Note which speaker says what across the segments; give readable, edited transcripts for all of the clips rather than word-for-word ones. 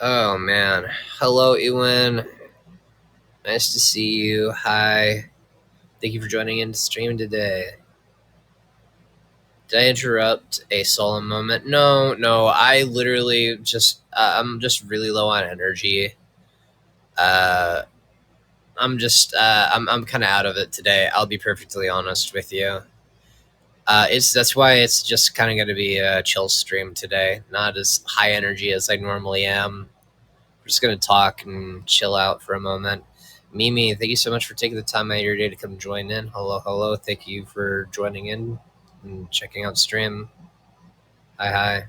Speaker 1: Oh man. Hello, Ewan. Nice to see you. Hi. Thank you for joining in to stream today. Did I interrupt a solemn moment? No, no. I literally I'm just really low on energy. Uh, I'm kind of out of it today. I'll be perfectly honest with you. That's why it's just kind of going to be a chill stream today. Not as high energy as I normally am. We're just going to talk and chill out for a moment. Mimi, thank you so much for taking the time out of your day to come join in. Hello, hello. Thank you for joining in and checking out stream. Hi, hi.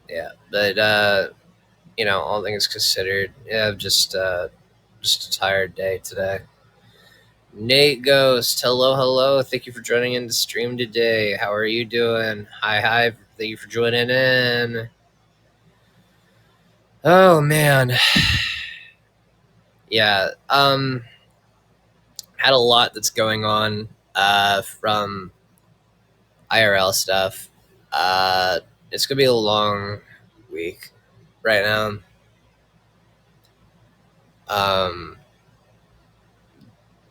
Speaker 1: Yeah, but all things considered, yeah, just a tired day today. Nate Ghost, hello, hello. Thank you for joining in the stream today. How are you doing? Hi, hi. Thank you for joining in. Oh man, yeah. Had a lot that's going on from IRL stuff. Uh, it's gonna be a long week right now. Um,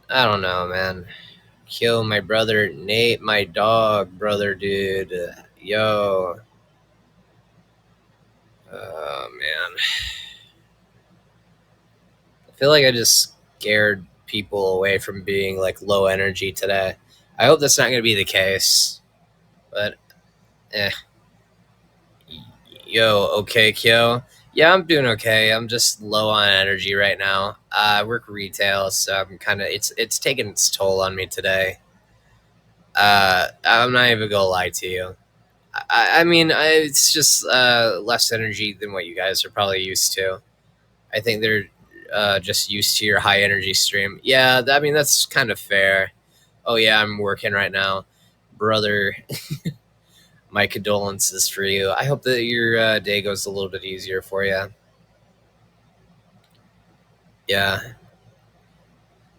Speaker 1: I don't know, man. Kill my brother Nate, my dog, brother, dude. Yo, oh man, I feel like I just scared people away from being like low energy today. I hope that's not gonna be the case, but eh. Yo, okay, Kyo. Yeah, I'm doing okay. I'm just low on energy right now. I work retail, so I'm kind of it's taking its toll on me today. I'm not even gonna lie to you. It's just less energy than what you guys are probably used to. I think they're just used to your high energy stream. Yeah, that's kind of fair. Oh yeah, I'm working right now, brother. My condolences for you. I hope that your day goes a little bit easier for you. Yeah,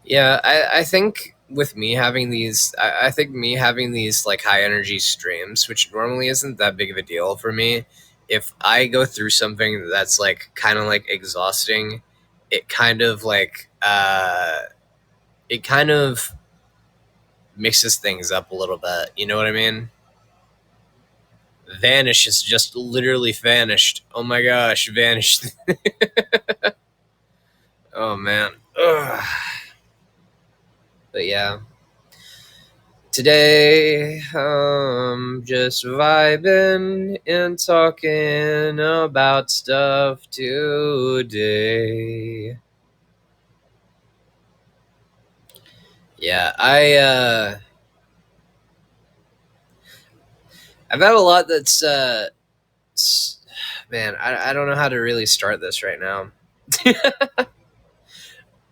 Speaker 1: yeah. I think with me having these, I think me having these like high energy streams, which normally isn't that big of a deal for me, if I go through something that's like kind of like exhausting, it kind of like it kind of mixes things up a little bit. You know what I mean? Vanish is just literally vanished. Oh my gosh, vanished. Oh man. Ugh. But yeah. Today, just vibing and talking about stuff today. Yeah, I've had a lot that's man, I don't know how to really start this right now.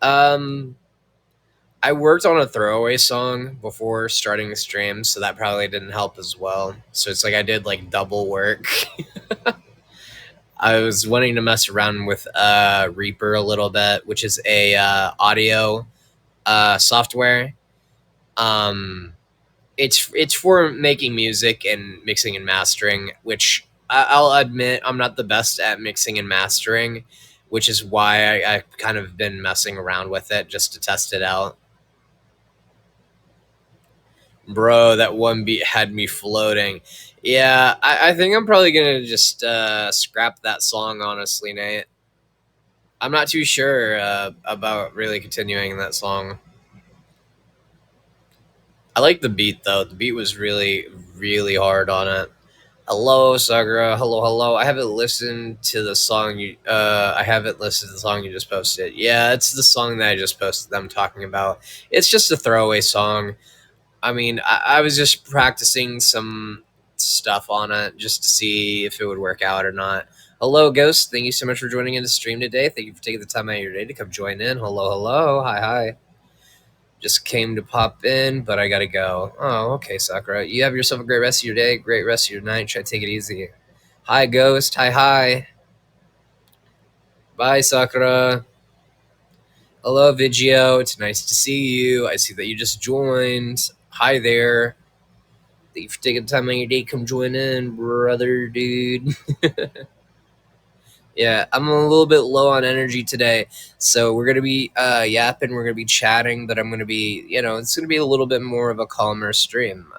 Speaker 1: um I worked on a throwaway song before starting the stream, so that probably didn't help as well. So it's like I did like double work. I was wanting to mess around with Reaper a little bit, which is a audio software. Um, it's for making music and mixing and mastering, which I'll admit I'm not the best at mixing and mastering, which is why I've kind of been messing around with it just to test it out. Bro, that one beat had me floating. Yeah, I think I'm probably gonna just scrap that song, honestly, Nate. I'm not too sure about really continuing that song. I like the beat though. The beat was really, really hard on it. Hello, Sakura. Hello, hello. I haven't listened to the song you. I haven't listened to the song you just posted. Yeah, it's the song that I just posted. That I'm talking about. It's just a throwaway song. I mean, I was just practicing some stuff on it just to see if it would work out or not. Hello, Ghost. Thank you so much for joining in the stream today. Thank you for taking the time out of your day to come join in. Hello, hello. Hi, hi. Just came to pop in, but I gotta go. Oh, okay, Sakura. You have yourself a great rest of your day, great rest of your night. Try to take it easy. Hi, Ghost. Hi, hi. Bye, Sakura. Hello, Vigio. It's nice to see you. I see that you just joined. Hi there. Thank you for taking time out of your day. Come join in, brother, dude. Yeah, I'm a little bit low on energy today, so we're gonna be yapping. We're gonna be chatting, but I'm gonna be, it's gonna be a little bit more of a calmer stream.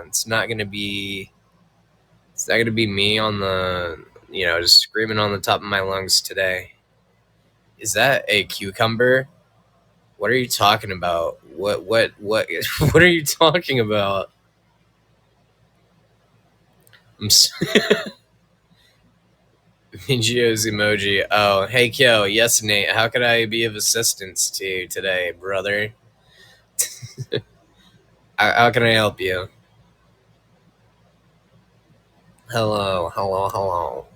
Speaker 1: It's not gonna be me on the, just screaming on the top of my lungs today. Is that a cucumber? What are you talking about? What? What are you talking about? I'm Gio's emoji. Oh, hey Kyo. Yes, Nate. How could I be of assistance to you today, brother? How can I help you? Hello, hello, hello.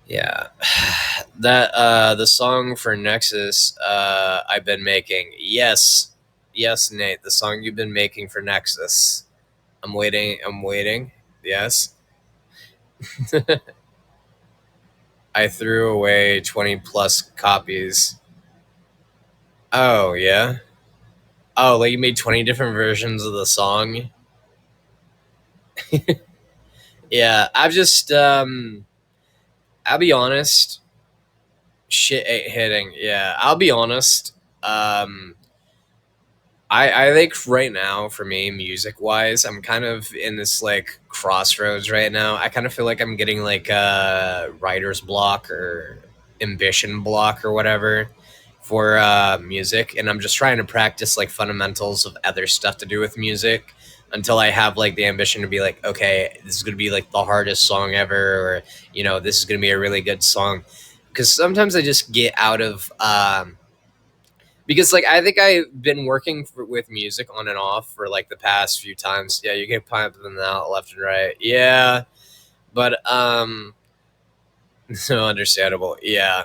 Speaker 1: Yeah, that the song for Nexus I've been making. Yes, yes, Nate. The song you've been making for Nexus. I'm waiting. I'm waiting. Yes. I threw away 20 plus copies. Oh yeah. Oh, like you made 20 different versions of the song. Yeah, I've just I'll be honest, shit ain't hitting. Yeah, I'll be honest. Um I think right now for me, music wise, I'm kind of in this like crossroads right now. I kind of feel like I'm getting like a writer's block or ambition block or whatever for music, and I'm just trying to practice like fundamentals of other stuff to do with music until I have like the ambition to be like, okay, this is gonna be like the hardest song ever, or this is gonna be a really good song. Because sometimes I just get out of because like I think I've been working with music on and off for like the past few times. Yeah, you get pumped them out left and right. Yeah, but so understandable. Yeah,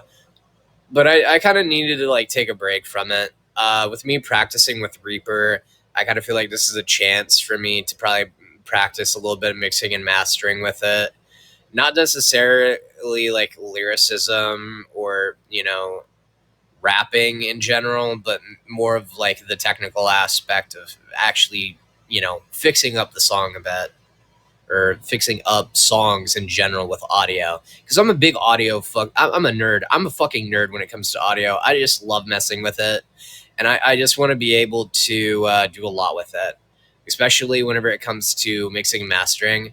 Speaker 1: but I kind of needed to like take a break from it. With me practicing with Reaper, I kind of feel like this is a chance for me to probably practice a little bit of mixing and mastering with it. Not necessarily like lyricism or rapping in general, but more of like the technical aspect of actually, fixing up the song a bit or fixing up songs in general with audio. Because I'm a big audio I'm a nerd. I'm a fucking nerd when it comes to audio. I just love messing with it, and I just want to be able to do a lot with it, especially whenever it comes to mixing and mastering.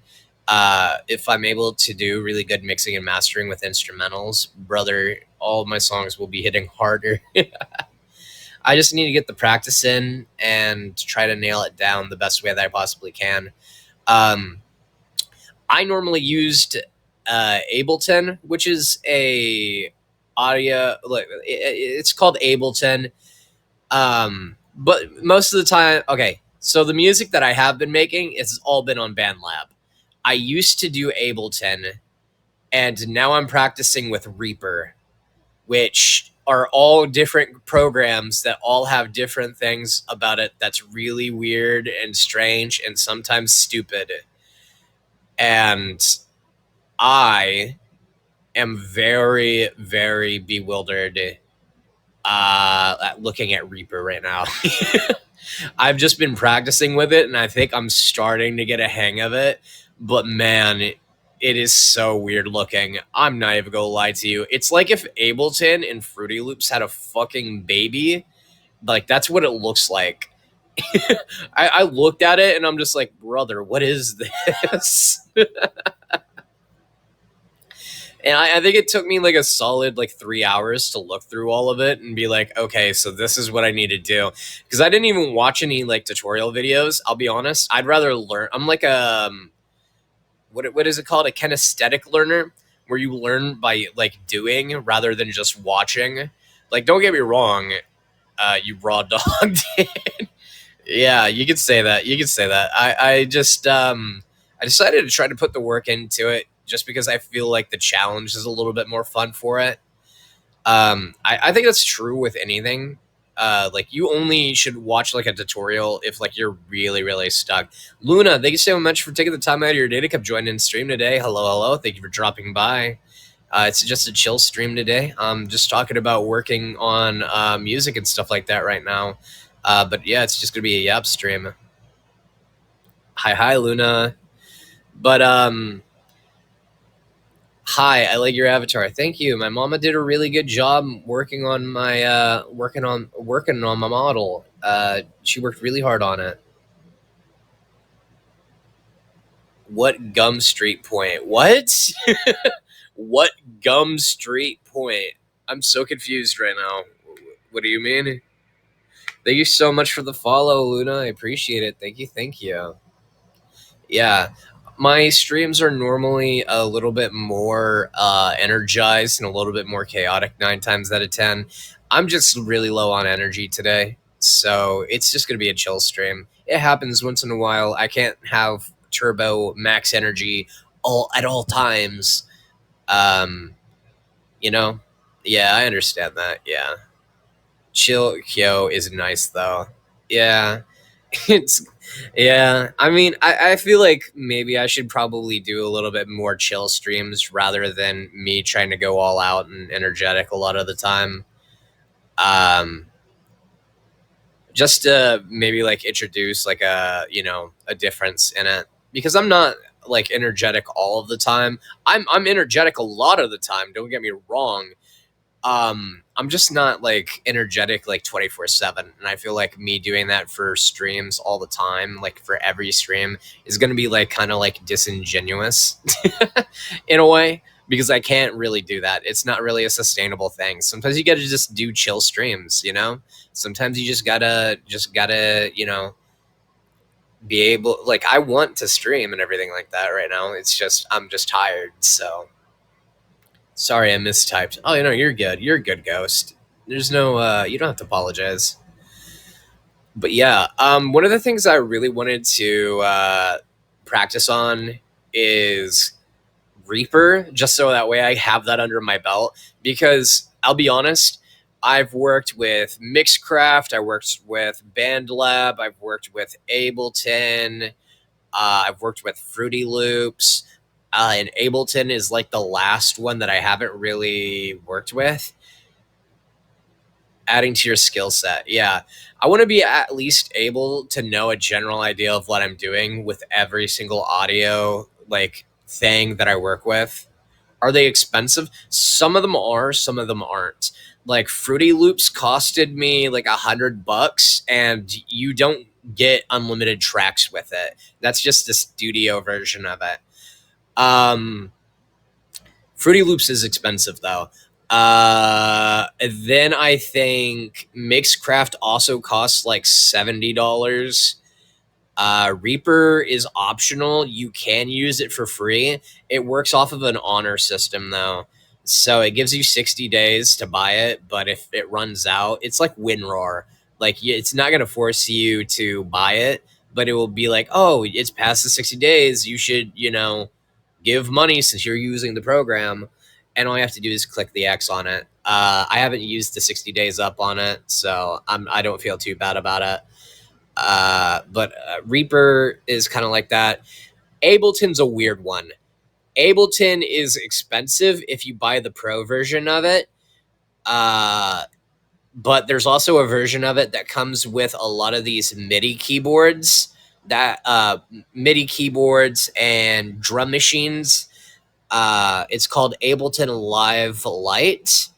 Speaker 1: If I'm able to do really good mixing and mastering with instrumentals, brother, all of my songs will be hitting harder. I just need to get the practice in and try to nail it down the best way that I possibly can. Um, I normally used Ableton, which is a audio. Like it's called Ableton. But most of the time, okay. So the music that I have been making has all been on BandLab. I used to do Ableton, and now I'm practicing with Reaper, which are all different programs that all have different things about it that's really weird and strange and sometimes stupid. And I am very, very bewildered at looking at Reaper right now. I've just been practicing with it, and I think I'm starting to get a hang of it. But man, it is so weird looking. I'm not even gonna lie to you. It's like if Ableton and Fruity Loops had a fucking baby. Like that's what it looks like. I looked at it and I'm just like, brother, what is this? And I think it took me like a solid like 3 hours to look through all of it and be like, okay, so this is what I need to do. Because I didn't even watch any like tutorial videos. I'll be honest. I'd rather learn. I'm like a what is it called? A kinesthetic learner, where you learn by like doing rather than just watching. Like, don't get me wrong, you raw dog. Yeah, you could say that. You could say that. I decided to try to put the work into it just because I feel like the challenge is a little bit more fun for it. I think that's true with anything. Like you only should watch like a tutorial if like you're really really stuck. Luna, thank you so much for taking the time out of your day to come join in stream today. Hello, hello. Thank you for dropping by. It's just a chill stream today. Just talking about working on music and stuff like that right now. But yeah, it's just gonna be a yap stream. Hi, Luna. But hi, I like your avatar. Thank you. My mama did a really good job working on my model. She worked really hard on it. What Gum Street Point? What? What Gum Street Point? I'm so confused right now. What do you mean? Thank you so much for the follow, Luna. I appreciate it. Thank you. Thank you. Yeah. My streams are normally a little bit more energized and a little bit more chaotic 9 times out of 10. I'm just really low on energy today. So it's just going to be a chill stream. It happens once in a while. I can't have turbo max energy all at all times. Um, you know? Yeah, I understand that. Yeah. Chill Kyo is nice though. Yeah. It's yeah. I mean, I feel like maybe I should probably do a little bit more chill streams rather than me trying to go all out and energetic a lot of the time. Um, just to maybe like introduce like a difference in it because I'm not like energetic all of the time. I'm energetic a lot of the time. Don't get me wrong, I'm just not like energetic like 24/7, and I feel like me doing that for streams all the time, like for every stream, is going to be like kind of like disingenuous in a way because I can't really do that. It's not really a sustainable thing. Sometimes you got to just do chill streams, you know. Sometimes you just gotta be able, like, I want to stream and everything like that right now. It's just I'm just tired, so sorry, I mistyped. Oh, you're good. You're a good ghost. There's no, you don't have to apologize. But yeah, one of the things I really wanted to practice on is Reaper, just so that way I have that under my belt. Because I'll be honest, I've worked with Mixcraft, I worked with BandLab, I've worked with Ableton, I've worked with Fruity Loops, and Ableton is like the last one that I haven't really worked with. Adding to your skill set, yeah. I want to be at least able to know a general idea of what I'm doing with every single audio like thing that I work with. Are they expensive? Some of them are, some of them aren't. Like Fruity Loops costed me like $100, and you don't get unlimited tracks with it. That's just the studio version of it. Um, Fruity Loops is expensive though. Then I think Mixcraft also costs like $70. Reaper is optional. You can use it for free. It works off of an honor system though. So it gives you 60 days to buy it, but if it runs out, it's like WinRAR. Like it's not going to force you to buy it, but it will be like, "Oh, it's past the 60 days. You should, give money since you're using the program." And all you have to do is click the X on it. I haven't used the 60 days up on it, so I don't feel too bad about it. But Reaper is kind of like that. Ableton's a weird one. Ableton is expensive if you buy the pro version of it. Uh, but there's also a version of it that comes with a lot of these MIDI keyboards, that MIDI keyboards and drum machines. It's called Ableton Live Lite,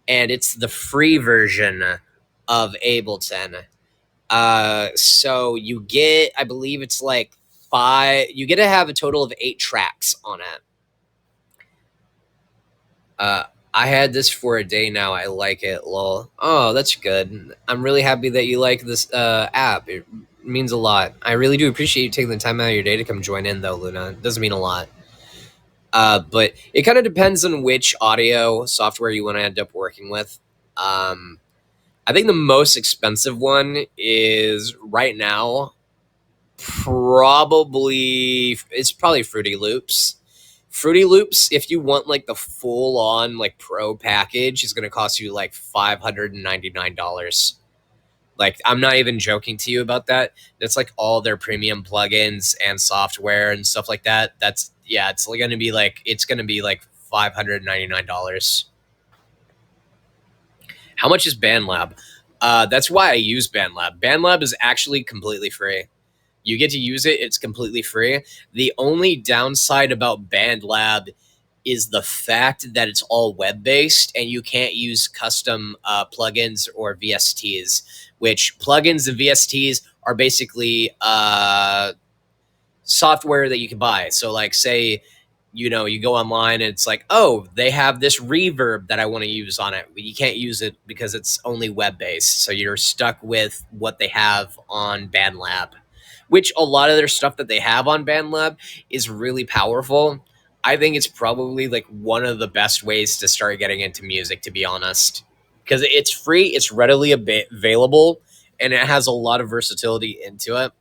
Speaker 1: and it's the free version of Ableton. So you get, I believe it's like you get to have a total of 8 tracks on it. I had this for a day now. I like it, lol. Oh, that's good. I'm really happy that you like this app. It means a lot. I really do appreciate you taking the time out of your day to come join in, though, Luna. It doesn't mean a lot. But it kind of depends on which audio software you want to end up working with. I think the most expensive one is right now probably Fruity Loops. Fruity Loops, if you want like the full on like pro package, is going to cost you like $599. Like, I'm not even joking to you about that. That's like all their premium plugins and software and stuff like that. That's, yeah, it's going to be like $599. How much is BandLab? That's why I use BandLab. BandLab is actually completely free. You get to use it. It's completely free. The only downside about BandLab is the fact that it's all web based and you can't use custom plugins or VSTs, which plugins and VSTs are basically software that you can buy. So, like, say, you go online and it's like, oh, they have this reverb that I want to use on it. But you can't use it because it's only web based. So you're stuck with what they have on BandLab, which a lot of their stuff that they have on BandLab is really powerful. I think it's probably like one of the best ways to start getting into music, to be honest, because it's free, it's readily available, and it has a lot of versatility into it.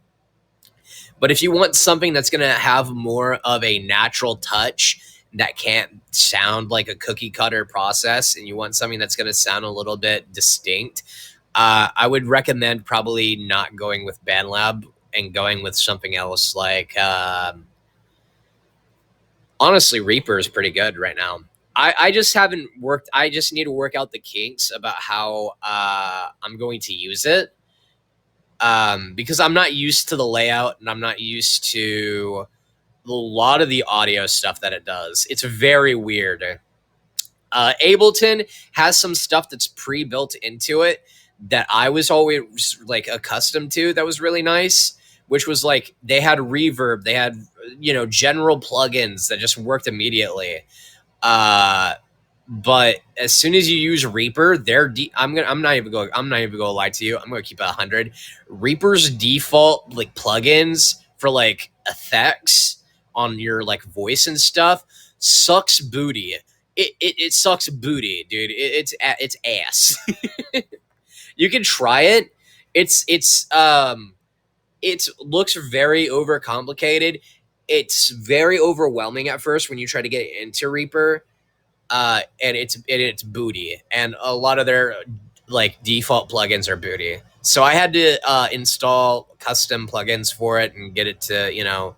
Speaker 1: But if you want something that's going to have more of a natural touch that can't sound like a cookie cutter process, and you want something that's going to sound a little bit distinct, I would recommend probably not going with BandLab and going with something else like, honestly, Reaper is pretty good right now. I just haven't worked. I just need to work out the kinks about how I'm going to use it, because I'm not used to the layout and I'm not used to a lot of the audio stuff that it does. It's very weird. Ableton has some stuff that's pre-built into it that I was always like accustomed to that was really nice, which was like they had reverb, they had general plugins that just worked immediately. Uh but as soon as you use Reaper, I'm not even gonna lie to you. I'm gonna keep it 100. Reaper's default like plugins for like effects on your like voice and stuff sucks booty. It sucks booty, dude. It's ass. You can try it. It looks very overcomplicated. It's very overwhelming at first when you try to get into Reaper, and it's booty, and a lot of their like default plugins are booty. So I had to install custom plugins for it and get it to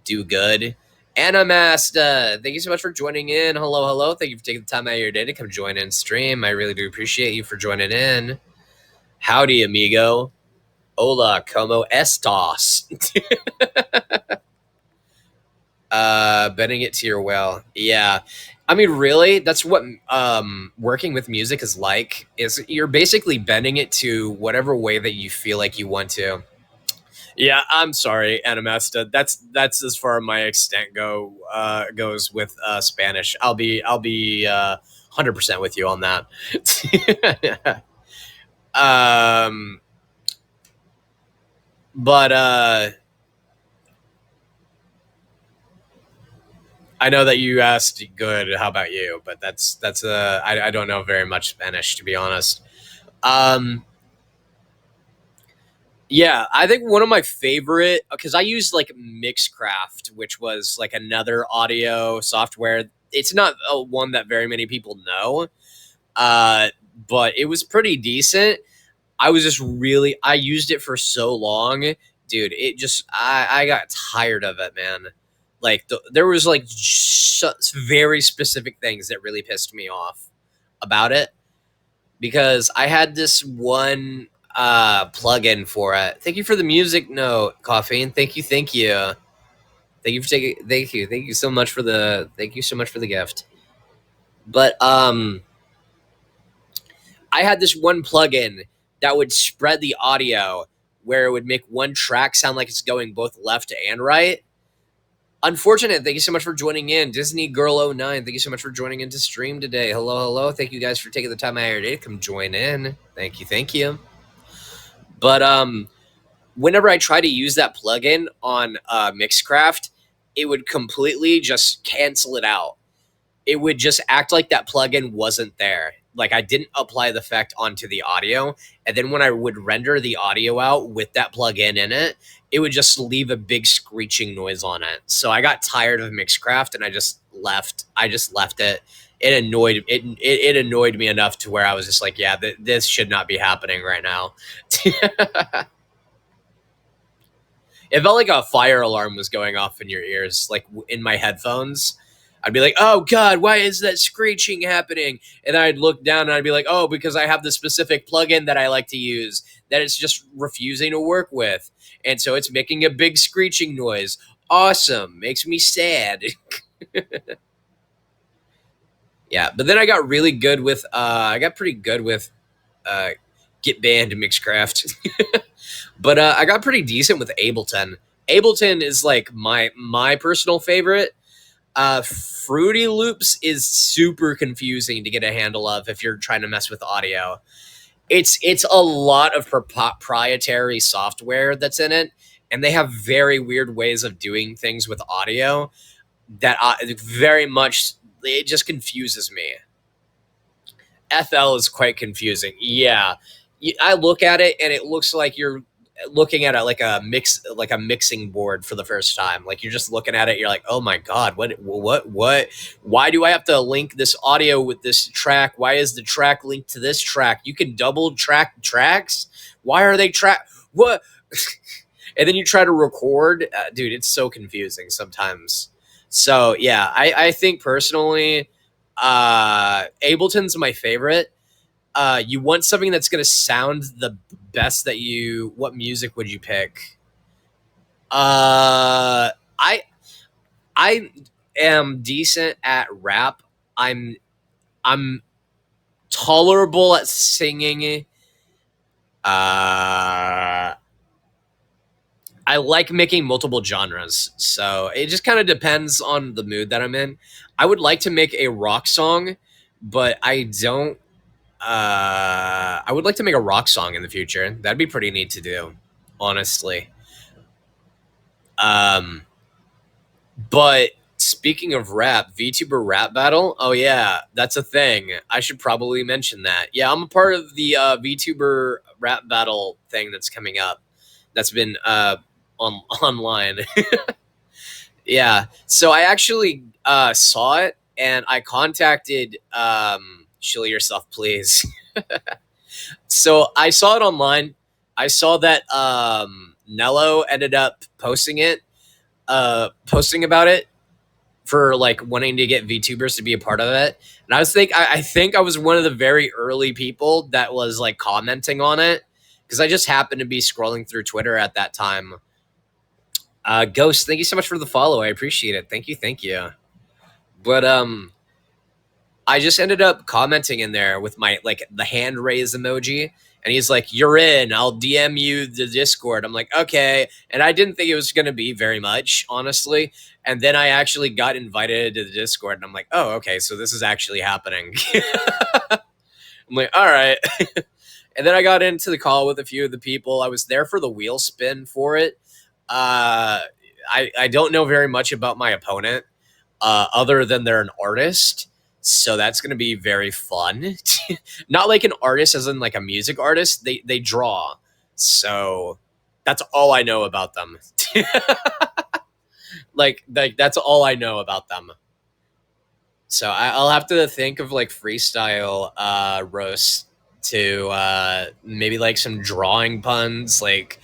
Speaker 1: do good. Anamasta, thank you so much for joining in. Hello, hello. Thank you for taking the time out of your day to come join in stream. I really do appreciate you for joining in. Howdy, amigo. Hola, como estas? Bending it to your will. Yeah. I mean, really, that's what working with music is like. Is you're basically bending it to whatever way that you feel like you want to. Yeah, I'm sorry, Anamesta. That's as far as my extent goes with Spanish. I'll be 100% with you on that. But I know that you asked good. How about you? But I don't know very much Spanish, to be honest. Yeah, I think one of my favorite, because I used like Mixcraft, which was like another audio software. It's not one that very many people know, uh, but it was pretty decent. I used it for so long, dude. I got tired of it, man. Like there was like very specific things that really pissed me off about it, because I had this one plugin for it. Thank you for the music note, Caffeine. Thank you, thank you. Thank you for taking thank you so much for the gift. But I had this one plugin that would spread the audio where it would make one track sound like it's going both left and right. Unfortunate. Thank you so much for joining in. Disney Girl 09, thank you so much for joining in to stream today. Hello, hello. Thank you guys for taking the time out of your day to come join in. Thank you, thank you. But whenever I try to use that plugin on Mixcraft, it would completely just cancel it out. It would just act like that plugin wasn't there. Like I didn't apply the effect onto the audio. And then when I would render the audio out with that plugin in it, it would just leave a big screeching noise on it. So I got tired of Mixcraft and I just left. It. It annoyed me enough to where I was just like, yeah, this should not be happening right now. It felt like a fire alarm was going off in your ears, like in my headphones. I'd be like, oh God, why is that screeching happening? And I'd look down and I'd be like, oh, because I have the specific plugin that I like to use that it's just refusing to work with. And so it's making a big screeching noise. Awesome. Makes me sad. Yeah. But then I got really good with, I got pretty good with uh, Get Banned and Mixcraft. But I got pretty decent with Ableton. Ableton is like my personal favorite. Fruity Loops is super confusing to get a handle of if you're trying to mess with audio. It's a lot of proprietary software that's in it, and they have very weird ways of doing things with audio that very much it just confuses me. FL is quite confusing. Yeah, I look at it and it looks like you're looking at it like a mixing board for the first time. Like you're just looking at it, you're like, oh my god, what? Why do I have to link this audio with this track? Why is the track linked to this track? You can double track tracks. Why are they track? What? And then you try to record, dude. It's so confusing sometimes. So yeah, I think personally, Ableton's my favorite. You want something that's going to sound the best that you. What music would you pick? I I am decent at rap. I'm tolerable at singing. Uh, I like making multiple genres, so it just kind of depends on the mood that I'm in. I would like to make a rock song, but I don't. I would like to make a rock song in the future. That'd be pretty neat to do, honestly. Um, but speaking of rap, VTuber rap battle. Oh yeah, that's a thing. I should probably mention that. Yeah, I'm a part of the VTuber rap battle thing that's coming up. That's been online. Yeah. So I actually saw it and I contacted Chill Yourself Please. So I saw it online. I saw that Nello ended up posting about it for like wanting to get VTubers to be a part of it. And I think I was one of the very early people that was like commenting on it because I just happened to be scrolling through Twitter at that time. Ghost, thank you so much for the follow. I appreciate it. Thank you. But I just ended up commenting in there with my like the hand raise emoji, and he's like, "You're in. I'll DM you the Discord." I'm like, "Okay," and I didn't think it was gonna be very much, honestly. And then I actually got invited to the Discord, and I'm like, "Oh, okay, so this is actually happening." I'm like, "All right." And then I got into the call with a few of the people. I was there for the wheel spin for it. Uh, I don't know very much about my opponent, other than they're an artist. So that's going to be very fun. Not like an artist as in like a music artist. They draw. So that's all I know about them. like that's all I know about them. So I'll have to think of like freestyle roast to maybe like some drawing puns, like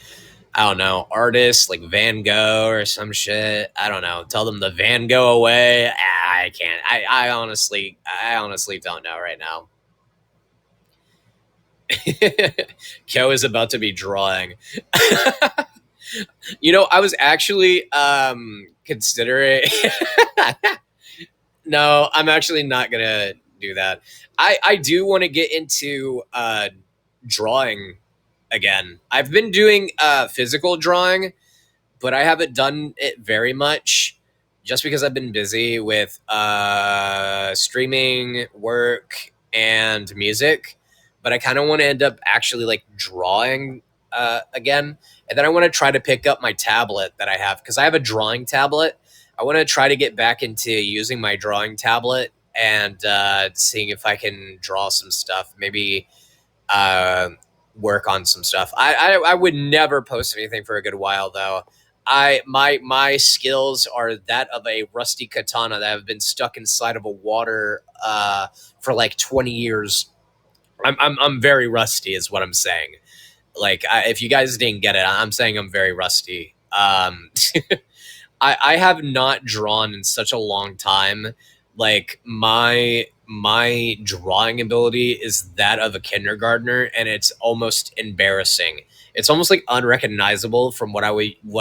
Speaker 1: I don't know, artists like Van Gogh or some shit. I don't know. Tell them the Van Gogh away. I can't. I honestly don't know right now. Kyo is about to be drawing. You know, I was actually considering. No, I'm actually not gonna do that. I do want to get into drawing again. I've been doing physical drawing, but I haven't done it very much just because I've been busy with streaming, work, and music. But I kind of want to end up actually like drawing again. And then I want to try to pick up my tablet that I have because I have a drawing tablet. I want to try to get back into using my drawing tablet and seeing if I can draw some stuff. Maybe uh, work on some stuff. I would never post anything for a good while though. My skills are that of a rusty katana that have been stuck inside of a water for like 20 years. I'm very rusty, is what I'm saying. Like if you guys didn't get it, I'm saying I'm very rusty. I have not drawn in such a long time. Like my drawing ability is that of a kindergartner, and it's almost embarrassing. It's almost like unrecognizable from what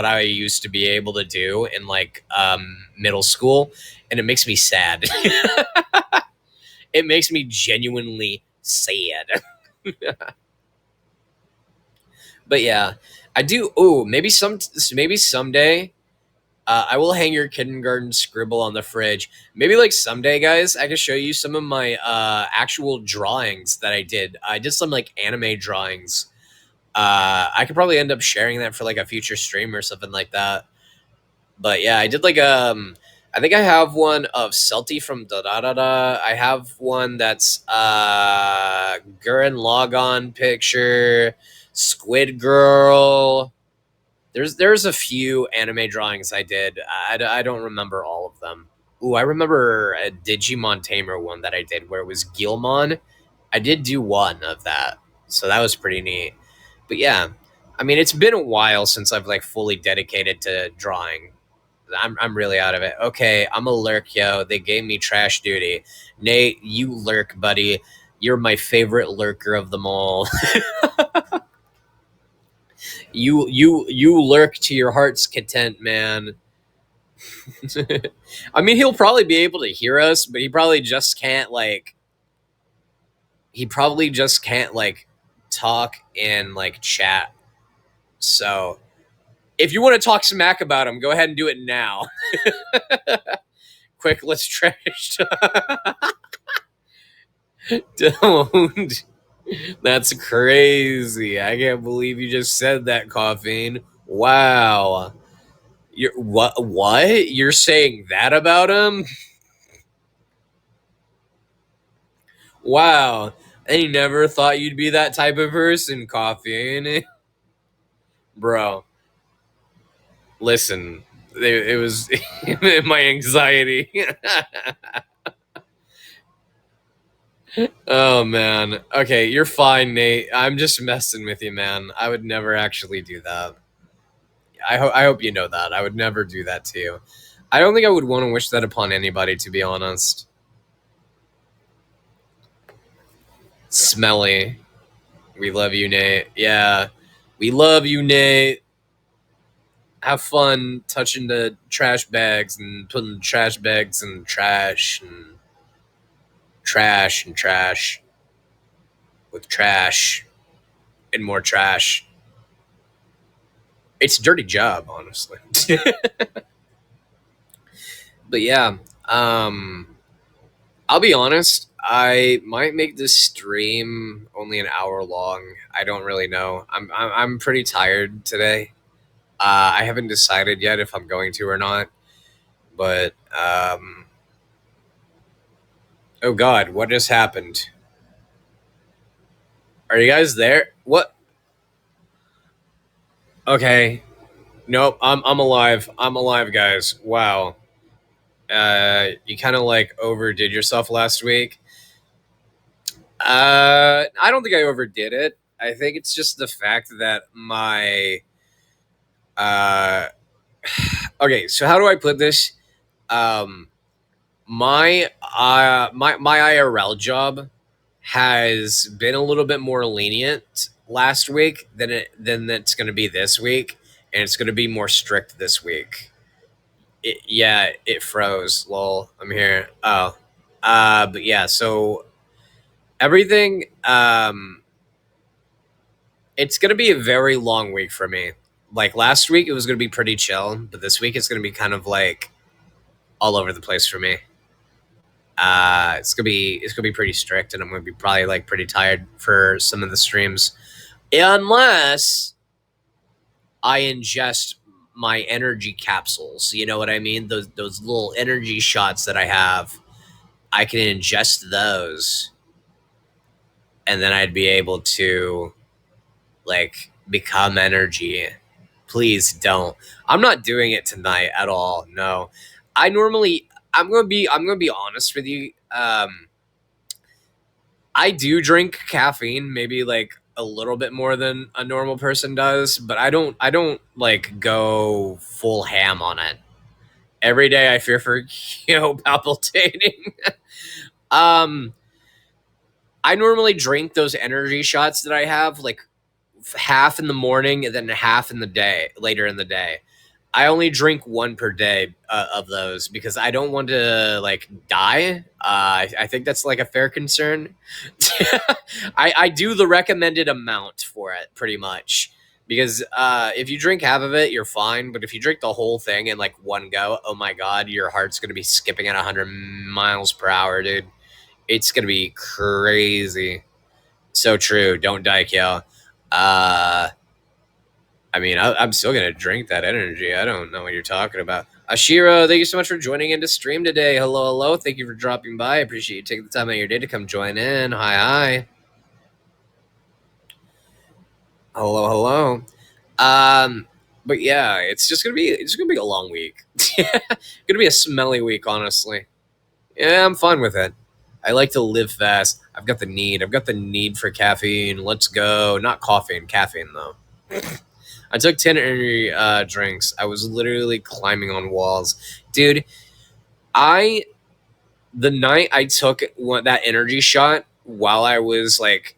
Speaker 1: I used to be able to do in like middle school, and it makes me sad. It makes me genuinely sad. But yeah, I do. Oh, maybe someday I will hang your kindergarten scribble on the fridge. Maybe like someday, guys, I can show you some of my actual drawings that I did. I did some like anime drawings. I could probably end up sharing that for like a future stream or something like that. But yeah, I did like I think I have one of Celty from Da Da Da Da. I have one that's Gurren Logon picture, Squid Girl. There's a few anime drawings I did. I don't remember all of them. Ooh, I remember a Digimon Tamer one that I did where it was Gilmon. I did do one of that, so that was pretty neat. But yeah, I mean, it's been a while since I've like fully dedicated to drawing. I'm really out of it. Okay, I'm a lurk, yo. They gave me trash duty. Nate, you lurk, buddy. You're my favorite lurker of them all. You lurk to your heart's content, man. I mean, he'll probably be able to hear us, but he probably just can't like talk and like chat. So if you want to talk smack about him, go ahead and do it now. Quick, let's trash. Don't. That's crazy. I can't believe you just said that, Coughing. Wow. You're what? What? You're saying that about him? Wow. I never thought you'd be that type of person, Coffee. Bro, listen. It was my anxiety. Oh, man. Okay, you're fine, Nate. I'm just messing with you, man. I would never actually do that. I hope you know that. I would never do that to you. I don't think I would want to wish that upon anybody, to be honest. Smelly. We love you, Nate. Yeah. We love you, Nate. Have fun touching the trash bags and putting the trash bags in trash and trash and trash with trash and more trash. It's a dirty job, honestly. But yeah, I'll be honest. I might make this stream only an hour long. I don't really know. I'm pretty tired today. I haven't decided yet if I'm going to or not. But oh god, what just happened? Are you guys there? What? Okay. Nope. I'm alive. I'm alive, guys. Wow. You kind of like overdid yourself last week. I don't think I overdid it. I think it's just the fact that my uh okay, so how do I put this? Um my IRL job has been a little bit more lenient last week than it's going to be this week, and it's going to be more strict this week. Yeah, it froze. Lol, I'm here. Oh, but yeah, so everything. It's going to be a very long week for me. Like last week, it was going to be pretty chill, but this week it's going to be kind of like all over the place for me. It's gonna be pretty strict, and I'm gonna be probably like pretty tired for some of the streams, unless I ingest my energy capsules. You know what I mean? Those little energy shots that I have. I can ingest those, and then I'd be able to like become energy. Please don't. I'm not doing it tonight at all. No, I normally. I'm gonna be honest with you. I do drink caffeine, maybe like a little bit more than a normal person does, but I don't like go full ham on it. Every day I fear for palpitating. um, I normally drink those energy shots that I have like half in the morning and then half in the day later in the day. I only drink one per day of those because I don't want to like die. I think that's like a fair concern. I do the recommended amount for it pretty much because if you drink half of it, you're fine. But if you drink the whole thing in like one go, oh my god, your heart's gonna be skipping at 100 miles per hour, dude. It's gonna be crazy. So true. Don't die, Kyo. Uh, I mean, I'm still gonna drink that energy. I don't know what you're talking about. Ashira, thank you so much for joining into stream today. Hello, hello. Thank you for dropping by. I appreciate you taking the time out of your day to come join in. Hi, hi. Hello, hello. But yeah, it's gonna be a long week. Gonna be a smelly week, honestly. Yeah, I'm fine with it. I like to live fast. I've got the need. I've got the need for caffeine. Let's go. Not coffee and caffeine though. I took 10 energy drinks. I was literally climbing on walls. Dude, I the night I took that energy shot while I was like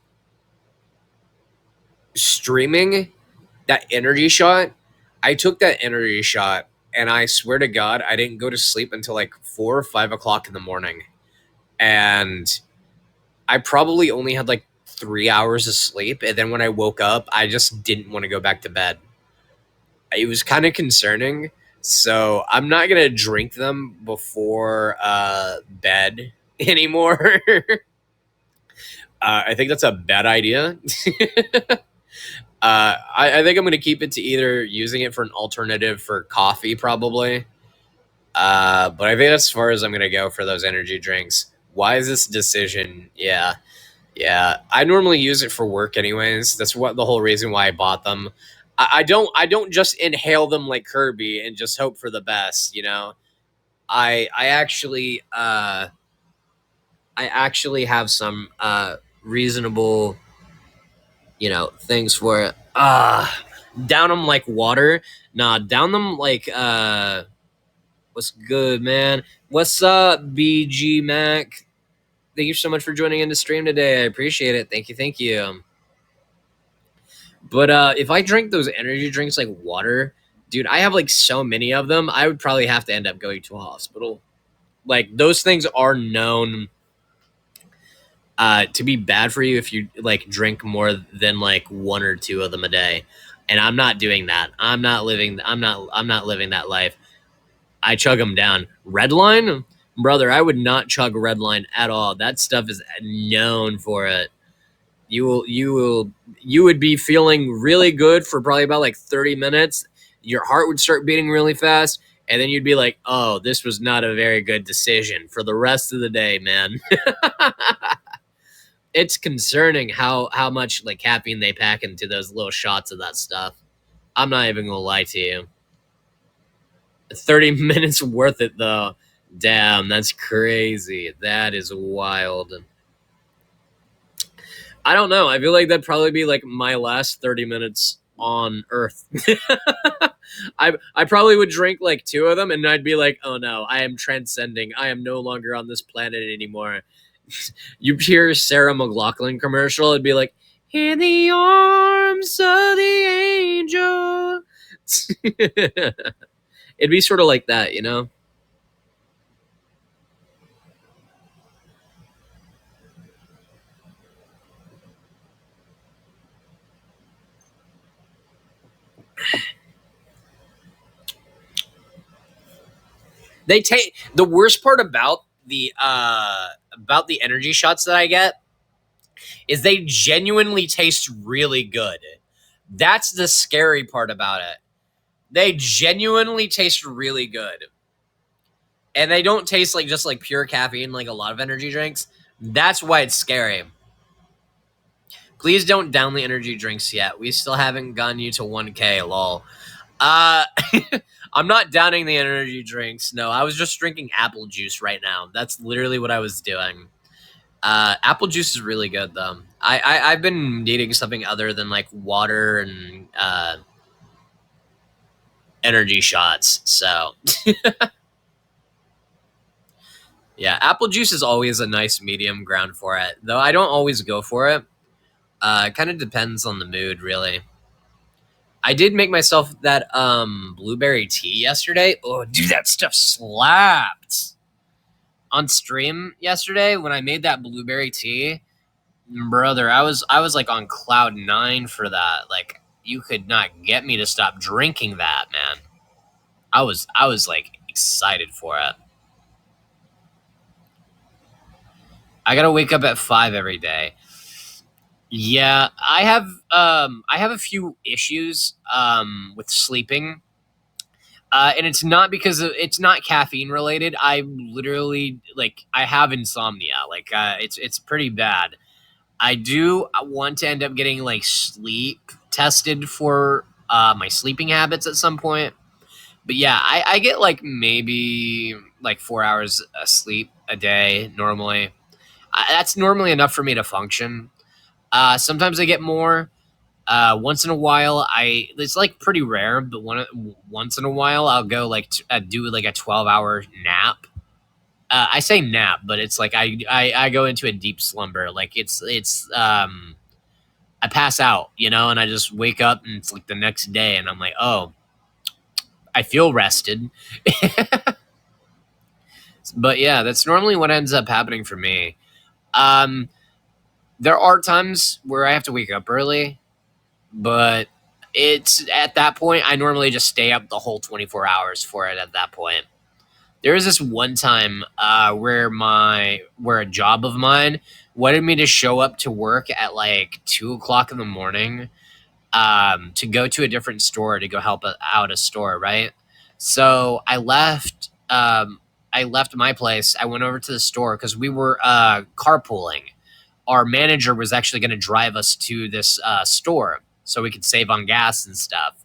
Speaker 1: streaming that energy shot, I took that energy shot and I swear to God, I didn't go to sleep until like 4 or 5 o'clock in the morning. And I probably only had like 3 hours of sleep. And then when I woke up, I just didn't want to go back to bed. It was kind of concerning. So I'm not gonna drink them before bed anymore. I think that's a bad idea. I think I'm gonna keep it to either using it for an alternative for coffee, probably. But I think that's as far as I'm gonna go for those energy drinks. Why is this decision? Yeah, yeah. I normally use it for work, anyways. That's what the whole reason why I bought them. I don't just inhale them like Kirby and just hope for the best. I actually I actually have some reasonable things for it. Down them like water. Nah, down them like what's good, man? What's up, BG Mac? Thank you so much for joining in the stream today. I appreciate it. Thank you, thank you. But if I drink those energy drinks like water, dude, I have like so many of them. I would probably have to end up going to a hospital. Like those things are known to be bad for you if you like drink more than like one or two of them a day. And I'm not doing that. I'm not living that life. I chug them down. Redline, brother, I would not chug Redline at all. That stuff is known for it. You would be feeling really good for probably about like 30 minutes. Your heart would start beating really fast, and then you'd be like, "Oh, this was not a very good decision for the rest of the day, man." It's concerning how much like caffeine they pack into those little shots of that stuff. I'm not even gonna lie to you. 30 minutes worth it though. Damn, that's crazy. That is wild. I don't know. I feel like that'd probably be like my last 30 minutes on Earth. I probably would drink like two of them and I'd be like, oh no, I am transcending. I am no longer on this planet anymore. You hear Sarah McLachlan commercial, it'd be like, in the arms of the angel. It'd be sort of like that, you know? They take the worst part about the energy shots that I get is they genuinely taste really good. That's the scary part about it. They genuinely taste really good. And they don't taste like just like pure caffeine like a lot of energy drinks. That's why it's scary. Please don't down the energy drinks yet. We still haven't gotten you to 1K, lol. Uh I'm not downing the energy drinks. No, I was just drinking apple juice right now. That's literally what I was doing. Apple juice is really good though. I've been needing something other than like water and energy shots. So Yeah, apple juice is always a nice medium ground for it, though I don't always go for it. It kind of depends on the mood, really. I did make myself that blueberry tea yesterday. Oh, dude, that stuff slapped. On stream yesterday when I made that blueberry tea, brother, I was like on cloud 9 for that. Like you could not get me to stop drinking that, man. I was like excited for it. I gotta wake up at 5 every day. Yeah, I have a few issues with sleeping. And it's not because it's not caffeine related. I literally like I have insomnia. Like it's pretty bad. I do want to end up getting like sleep tested for my sleeping habits at some point. But yeah, I get like maybe like 4 hours of sleep a day normally. That's normally enough for me to function. Sometimes I get more. Once in a while, it's like pretty rare, but once in a while I'll go like do like a 12-hour nap. I say nap, but it's like I go into a deep slumber. Like it's I pass out, and I just wake up and it's like the next day, and I'm like, oh, I feel rested. But yeah, that's normally what ends up happening for me. Um, there are times where I have to wake up early, but it's at that point I normally just stay up the whole 24 hours for it at that point. There was this one time where a job of mine wanted me to show up to work at like 2 o'clock in the morning to go to a different store to go help out a store, right? So I left my place. I went over to the store because we were carpooling. Our manager was actually going to drive us to this store so we could save on gas and stuff.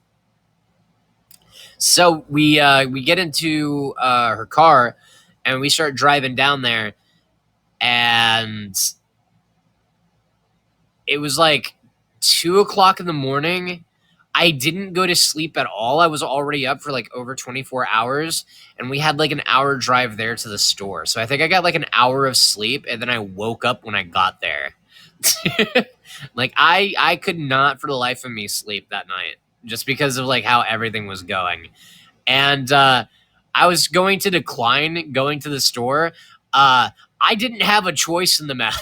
Speaker 1: So we get into her car and we start driving down there, and it was like 2 o'clock in the morning. I didn't go to sleep at all. I was already up for like over 24 hours, and we had like an hour drive there to the store. So I think I got like an hour of sleep, and then I woke up when I got there. Like I could not for the life of me sleep that night just because of like how everything was going. And I was going to decline going to the store. I didn't have a choice in the matter.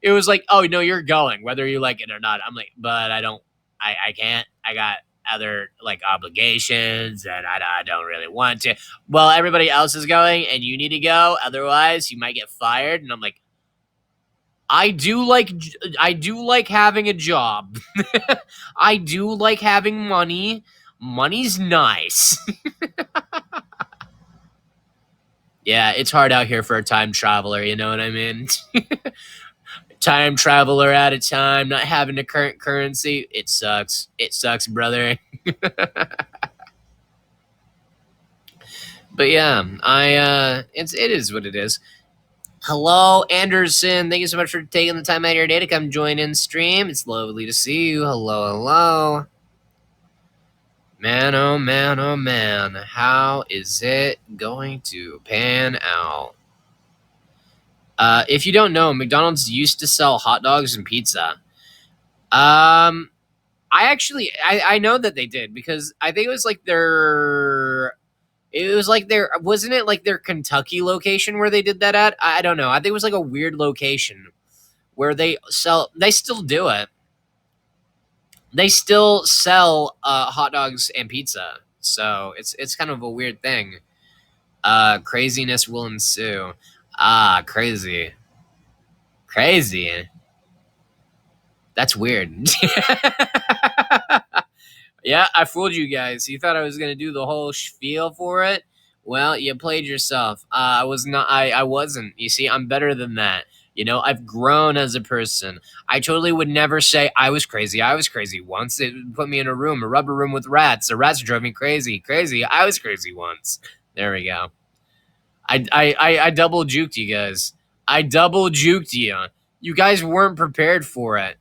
Speaker 1: It was like, oh no, you're going, whether you like it or not. I'm like, but I don't, I can't. I got other like obligations, and I don't really want to. Well, everybody else is going, and you need to go. Otherwise, you might get fired. And I'm like, I do like having a job. I do like having money. Money's nice. Yeah, it's hard out here for a time traveler, you know what I mean? Time traveler at a time, not having the current currency. It sucks. It sucks, brother. But yeah, it is what it is. Hello, Anderson. Thank you so much for taking the time out of your day to come join in stream. It's lovely to see you. Hello, hello. Man, oh man, oh man. How is it going to pan out? If you don't know, McDonald's used to sell hot dogs and pizza. I know that they did because I think it was like their wasn't it like their Kentucky location where they did that at? I don't know. I think it was like a weird location where they still do it. They still sell hot dogs and pizza. So it's kind of a weird thing. Craziness will ensue. Crazy. Crazy. That's weird. Yeah, I fooled you guys. You thought I was gonna do the whole spiel for it. Well, you played yourself. I was not. I wasn't. You see, I'm better than that. I've grown as a person. I totally would never say I was crazy. I was crazy once. It put me in a rubber room with rats. The rats drove me crazy. Crazy. I was crazy once. There we go. I double juked you guys. I double juked you. You guys weren't prepared for it.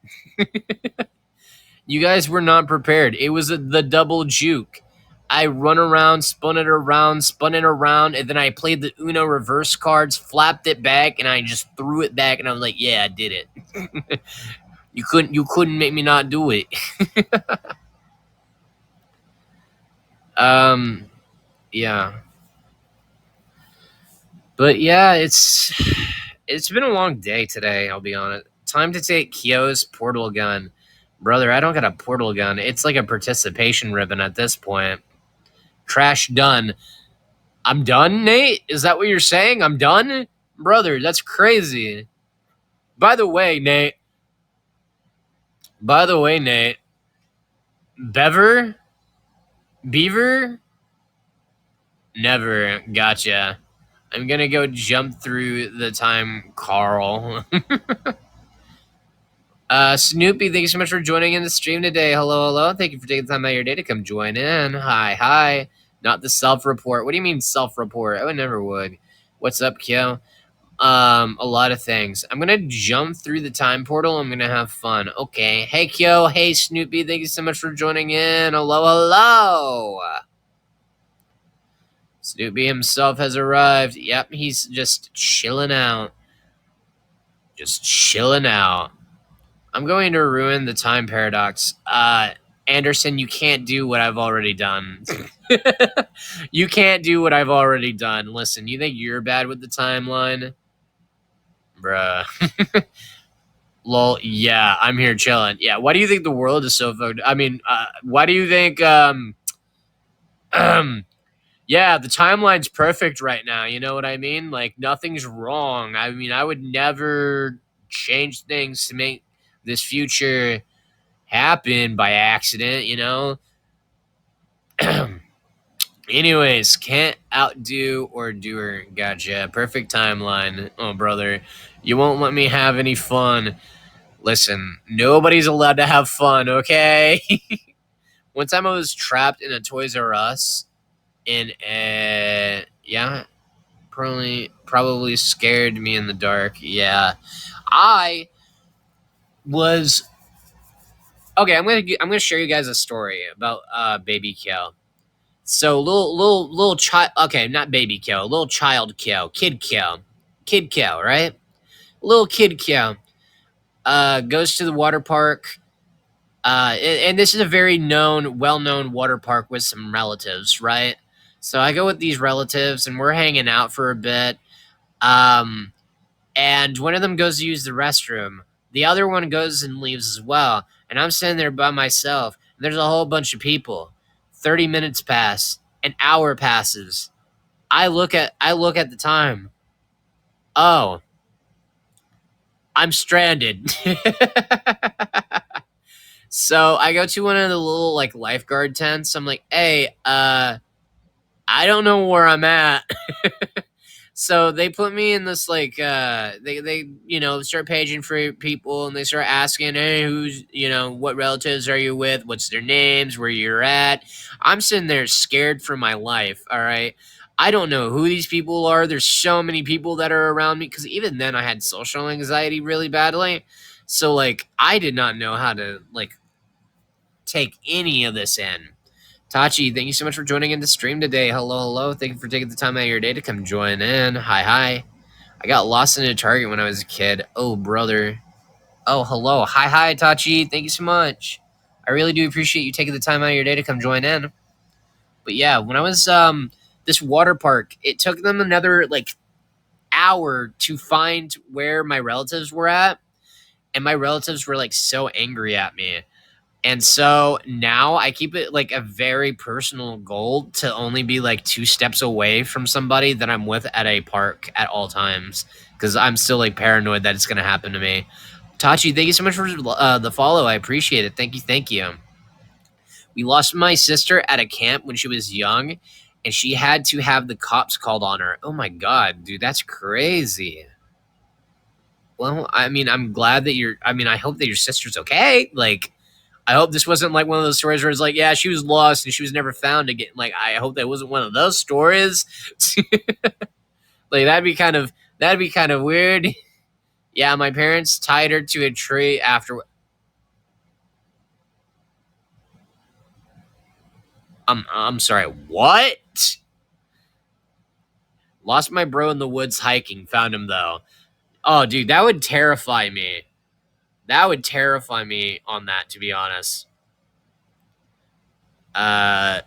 Speaker 1: You guys were not prepared. It was the double juke. I run around, spun it around, and then I played the Uno reverse cards, flapped it back, and I just threw it back, and I was like, "Yeah, I did it." You couldn't make me not do it. um, yeah, but yeah, it's been a long day today. I'll be honest. Time to take Kyo's portal gun, brother. I don't got a portal gun. It's like a participation ribbon at this point. Trash done. I'm done, Nate? Is that what you're saying? I'm done? Brother, that's crazy. By the way, Nate. By the way, Nate. Bever? Beaver? Never. Gotcha. I'm gonna go jump through the time, Carl. Snoopy, thank you so much for joining in the stream today. Hello, hello. Thank you for taking the time out of your day to come join in. Hi, hi. Not the self-report. What do you mean self-report? I would never would. What's up, Kyo? A lot of things. I'm gonna jump through the time portal. I'm gonna have fun. Okay. Hey Kyo. Hey Snoopy. Thank you so much for joining in. Hello, hello. Snoopy himself has arrived. Yep, he's just chilling out. Just chilling out. I'm going to ruin the time paradox. Anderson, you can't do what I've already done. You can't do what I've already done. Listen, you think you're bad with the timeline? Bruh. Lol, yeah, I'm here chilling. Yeah, why do you think the world is so fucked? I mean, why do you think, yeah, the timeline's perfect right now. You know what I mean? Like, nothing's wrong. I mean, I would never change things to make this future happen by accident, you know? Anyways, can't outdo or doer. Gotcha. Perfect timeline. Oh, brother, you won't let me have any fun. Listen, nobody's allowed to have fun, okay? One time I was trapped in a Toys R Us in a yeah, probably scared me in the dark. Yeah. I was okay, I'm gonna share you guys a story about baby Kyo. So little child, okay, not baby Kyo, little child Kyo, kid Kyo, right? Little kid Kyo goes to the water park. And this is a very well-known water park with some relatives, right? So I go with these relatives, and we're hanging out for a bit. Um, and one of them goes to use the restroom. The other one goes and leaves as well. And I'm sitting there by myself. And there's a whole bunch of people. 30 minutes pass. An hour passes. I look at the time. Oh, I'm stranded. So I go to one of the little like lifeguard tents. I'm like, hey, I don't know where I'm at. So they put me in this like they start paging for people, and they start asking, hey, who's what relatives are you with? What's their names? Where you're at? I'm sitting there scared for my life. All right. I don't know who these people are. There's so many people that are around me, because even then I had social anxiety really badly. So like I did not know how to like take any of this in. Tachi, thank you so much for joining in the stream today. Hello, hello. Thank you for taking the time out of your day to come join in. Hi, hi. I got lost in a Target when I was a kid. Oh, brother. Oh, hello. Hi, hi, Tachi. Thank you so much. I really do appreciate you taking the time out of your day to come join in. But yeah, when I was this water park, it took them another like hour to find where my relatives were at, and my relatives were like so angry at me. And so now I keep it like a very personal goal to only be like 2 steps away from somebody that I'm with at a park at all times, because I'm still like paranoid that it's going to happen to me. Tachi, thank you so much for the follow. I appreciate it. Thank you. Thank you. We lost my sister at a camp when she was young, and she had to have the cops called on her. Oh my God, dude, that's crazy. Well, I mean, I hope that your sister's okay. Like, I hope this wasn't like one of those stories where it's like, yeah, she was lost and she was never found again. Like, I hope that wasn't one of those stories. Like, that'd be kind of weird. Yeah, my parents tied her to a tree after. I'm sorry. What? Lost my bro in the woods hiking. Found him though. Oh, dude, that would terrify me. That would terrify me on that, to be honest. Uh,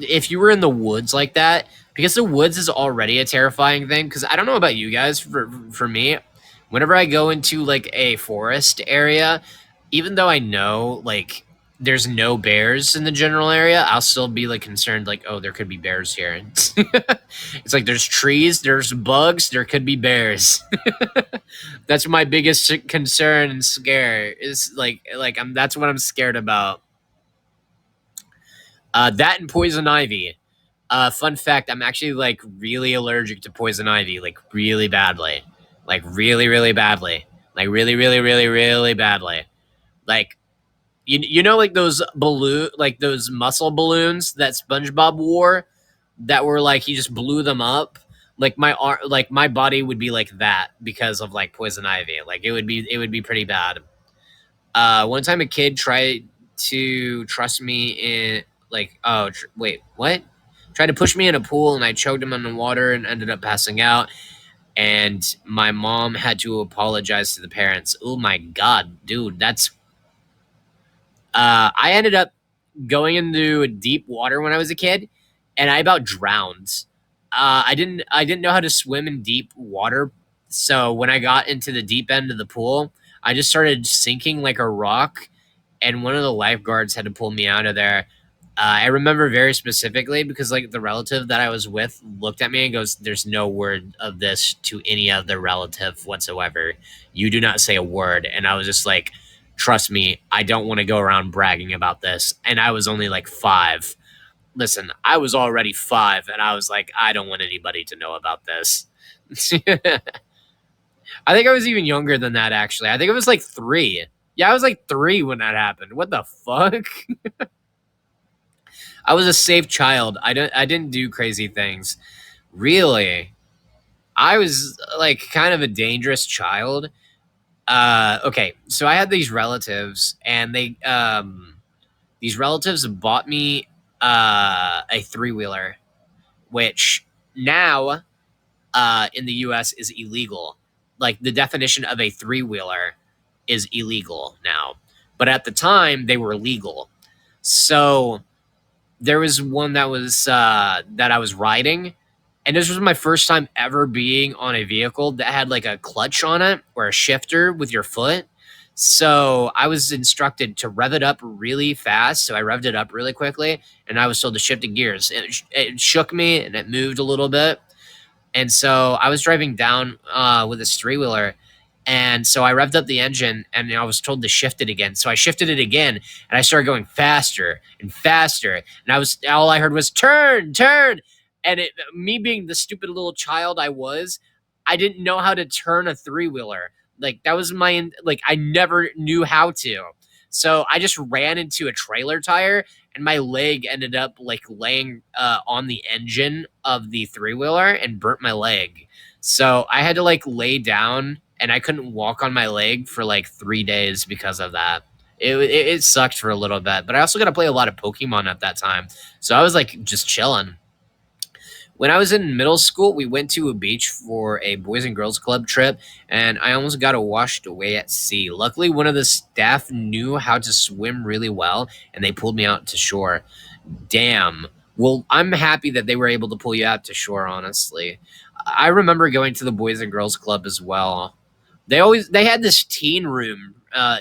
Speaker 1: if you were in the woods like that, because the woods is already a terrifying thing. Because I don't know about you guys, for me, whenever I go into like a forest area, even though I know like there's no bears in the general area, I'll still be like concerned, like, oh, there could be bears here. It's like there's trees, there's bugs, there could be bears. That's my biggest concern and scare is like I'm that's what I'm scared about. That and poison ivy. Fun fact: I'm actually like really allergic to poison ivy, like really badly, like really, really badly, like really, really, really, really badly. Like you know, like those balloon, like those muscle balloons that SpongeBob wore, that were like he just blew them up. Like like my body would be like that because of like poison ivy. Like it would be pretty bad. One time a kid tried to trust me in like wait, what? Tried to push me in a pool and I choked him in the water and ended up passing out. And my mom had to apologize to the parents. Oh my god, dude, that's I ended up going into deep water when I was a kid, and I about drowned. I didn't know how to swim in deep water, so when I got into the deep end of the pool, I just started sinking like a rock, and one of the lifeguards had to pull me out of there. I remember very specifically because like the relative that I was with looked at me and goes, "There's no word of this to any other relative whatsoever. You do not say a word." And I was just like, "Trust me, I don't want to go around bragging about this." And I was only like 5. Listen, I was already 5, and I was like, "I don't want anybody to know about this." I think I was even younger than that. Actually, I think it was like 3. Yeah, I was like 3 when that happened. What the fuck? I was a safe child. I didn't do crazy things. Really? I was like kind of a dangerous child. Okay, so I had these relatives and these relatives bought me a three-wheeler, which now in the US is illegal. Like the definition of a three-wheeler is illegal now. But at the time they were legal. So there was one that I was riding, and this was my first time ever being on a vehicle that had like a clutch on it or a shifter with your foot. So I was instructed to rev it up really fast. So I revved it up really quickly, and I was told to shift the gears. It shook me and it moved a little bit, and so I was driving down with this three wheeler. And so I revved up the engine and I was told to shift it again. So I shifted it again and I started going faster and faster. And all I heard was turn, turn. And me being the stupid little child I was, I didn't know how to turn a three wheeler. Like that was like I never knew how to. So I just ran into a trailer tire and my leg ended up like laying on the engine of the three wheeler and burnt my leg. So I had to like lay down and I couldn't walk on my leg for like 3 days because of that. It sucked for a little bit, but I also got to play a lot of Pokemon at that time. So I was like just chilling. When I was in middle school, we went to a beach for a Boys and Girls Club trip, and I almost got washed away at sea. Luckily, one of the staff knew how to swim really well, and they pulled me out to shore. Damn. Well, I'm happy that they were able to pull you out to shore, honestly. I remember going to the Boys and Girls Club as well. They had this teen room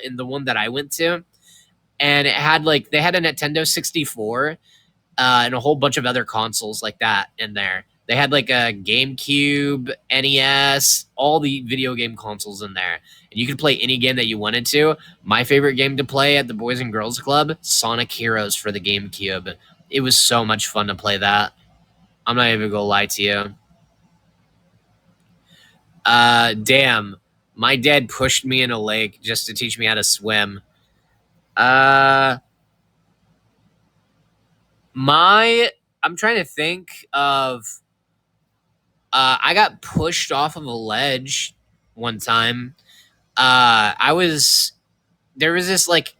Speaker 1: in the one that I went to, and it had like they had a Nintendo 64 and a whole bunch of other consoles like that in there. They had like a GameCube, NES, all the video game consoles in there. And you could play any game that you wanted to. My favorite game to play at the Boys and Girls Club, Sonic Heroes for the GameCube. It was so much fun to play that. I'm not even gonna lie to you. Damn. My dad pushed me in a lake just to teach me how to swim. Uh, my, I'm trying to think of I got pushed off of a ledge one time. I was there was this like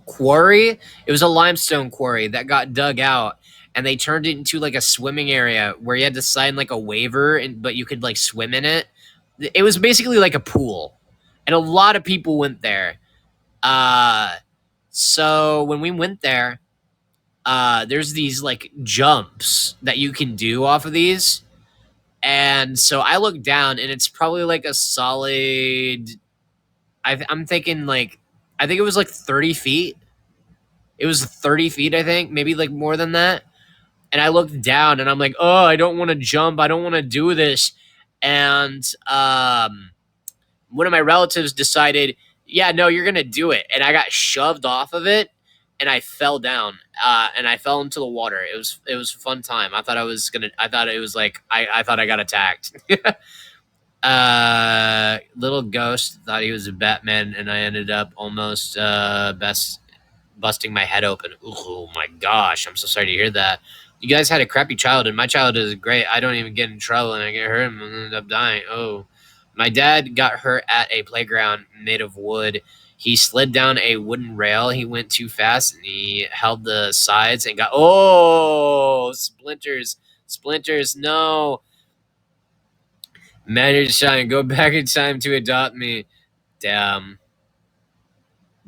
Speaker 1: quarry. It was a limestone quarry that got dug out, and they turned it into like a swimming area where you had to sign like a waiver, and but you could like swim in it. It was basically like a pool, and a lot of people went there. Uh, so when we went there, there's these like jumps that you can do off of these. And so I looked down, and it's probably like a solid. I'm thinking like, I think it was like 30 feet. It was 30 feet, I think, maybe like more than that. And I looked down, and I'm like, oh, I don't want to jump. I don't want to do this. And one of my relatives decided, yeah, no, you're gonna do it. And I got shoved off of it, and I fell down, and I fell into the water. It was a fun time. I thought I was gonna. I thought it was like I thought I got attacked. Little ghost thought he was a Batman, and I ended up almost busting my head open. Oh my gosh, I'm so sorry to hear that. You guys had a crappy childhood. My childhood is great. I don't even get in trouble, and I get hurt and end up dying. Oh, my dad got hurt at a playground made of wood. He slid down a wooden rail. He went too fast, and he held the sides and got splinters, splinters. No, Magic Shine, go back in time to adopt me. Damn,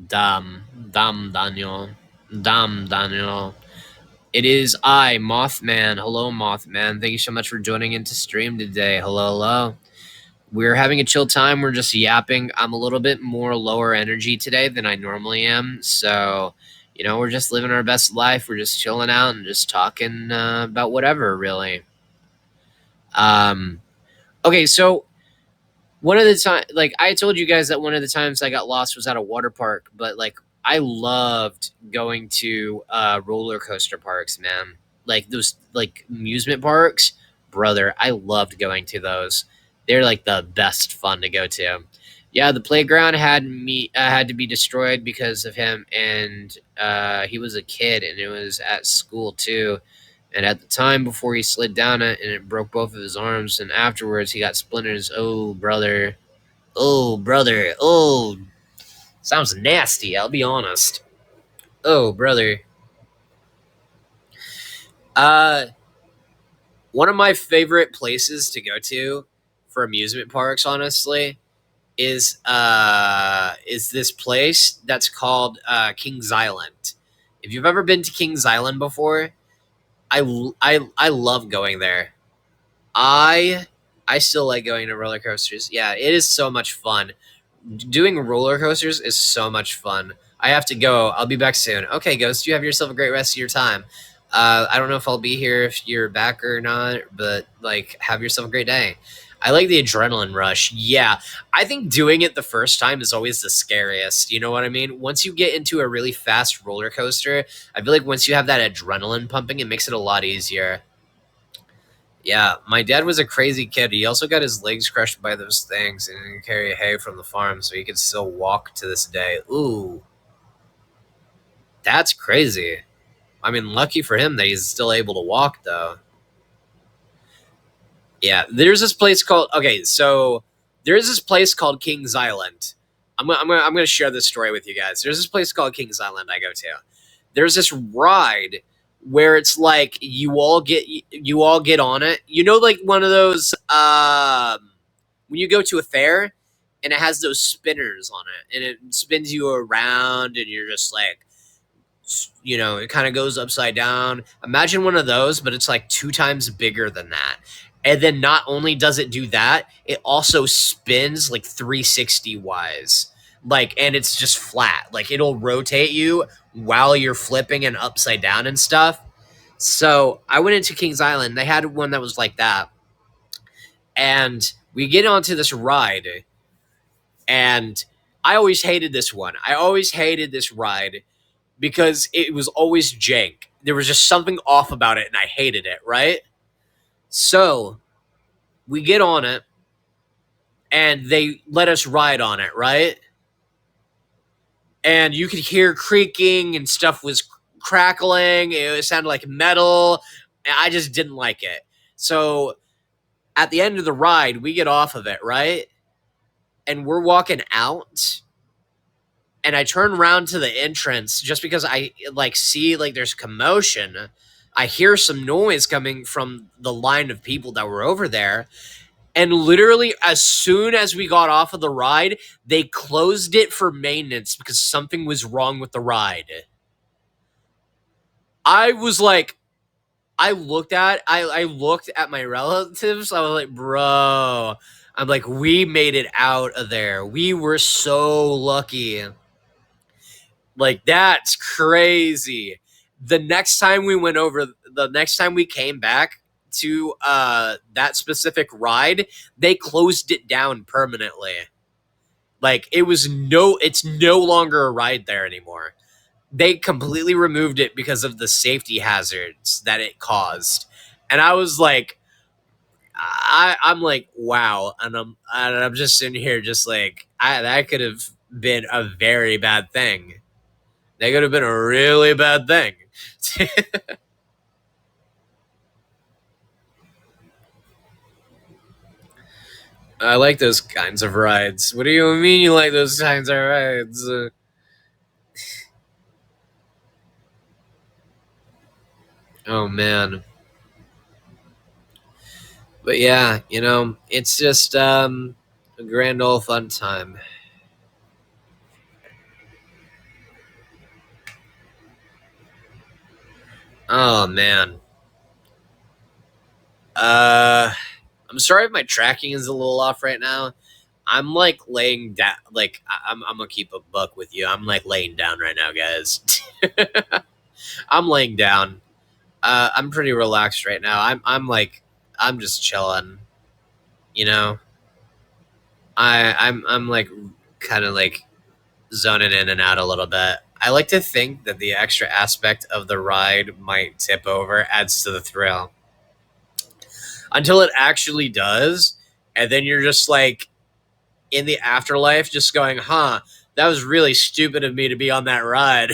Speaker 1: damn, Daniel, damn, Daniel. It is I, Mothman. Hello, Mothman. Thank you so much for joining into stream today. Hello, hello. We're having a chill time. We're just yapping. I'm a little bit more lower energy today than I normally am. So, we're just living our best life. We're just chilling out and just talking about whatever, really. Okay, so one of the time, like I told you guys that one of the times I got lost was at a water park, but like I loved going to roller coaster parks, man. Like those like amusement parks, brother. I loved going to those. They're like the best fun to go to. Yeah, the playground had to be destroyed because of him, and he was a kid, and it was at school too. And at the time before he slid down it, and it broke both of his arms, and afterwards he got splinters. Oh, brother. Oh, brother. Oh, sounds nasty, I'll be honest. Oh, brother. Uh, One of my favorite places to go to for amusement parks, honestly, is this place that's called Kings Island. If you've ever been to Kings Island before, I love going there. I I still like going to roller coasters. Yeah, it is so much fun. Doing roller coasters is so much fun. I have to go. I'll be back soon. Okay, Ghost, you have yourself a great rest of your time. I don't know if I'll be here if you're back or not, but like, have yourself a great day. I like the adrenaline rush. Yeah, I think doing it the first time is always the scariest. You know what I mean? Once you get into a really fast roller coaster, I feel like once you have that adrenaline pumping, it makes it a lot easier. Yeah, my dad was a crazy kid. He also got his legs crushed by those things and didn't carry hay from the farm, so he could still walk to this day. Ooh, that's crazy. I mean, lucky for him that he's still able to walk, though. Yeah, there's this place called. Okay, so there's this place called Kings Island. I'm gonna share this story with you guys. There's this place called Kings Island I go to. There's this ride where it's like you all get on it. You know, like one of those when you go to a fair and it has those spinners on it and it spins you around and you're just like, it kind of goes upside down. Imagine one of those, but it's like two times bigger than that. And then not only does it do that, it also spins like 360 wise. Like, and it's just flat. Like, it'll rotate you while you're flipping and upside down and stuff. So I went into Kings Island. They had one that was like that. And we get onto this ride. And I always hated this one. I always hated this ride because it was always jank. There was just something off about it, and I hated it, right? So we get on it, and they let us ride on it, right? And you could hear creaking, and stuff was crackling. It sounded like metal. And I just didn't like it. So at the end of the ride, we get off of it, right? And we're walking out, and I turn around to the entrance just because I like see like there's commotion. I hear some noise coming from the line of people that were over there. And literally, as soon as we got off of the ride, they closed it for maintenance because something was wrong with the ride. I was like, I looked at my relatives. I was like, bro, I'm like, we made it out of there. We were so lucky. Like, that's crazy. The next time we came back to that specific ride, they closed it down permanently. Like, it's no longer a ride there anymore. They completely removed it because of the safety hazards that it caused. And I was like, I'm like, wow. And I'm just sitting here just like, that could have been a very bad thing. That could have been a really bad thing. I like those kinds of rides. What do you mean you like those kinds of rides? Oh man. But yeah, it's just a grand old fun time. Oh man. Uh I'm sorry if my tracking is a little off right now. I'm like laying down like I'm gonna keep a buck with you. I'm like laying down right now, guys. I'm laying down. I'm pretty relaxed right now. I'm just chilling, you know. I'm like kind of like zoning in and out a little bit. I like to think that the extra aspect of the ride might tip over, adds to the thrill. Until it actually does, and then you're just like in the afterlife just going, "Huh, that was really stupid of me to be on that ride."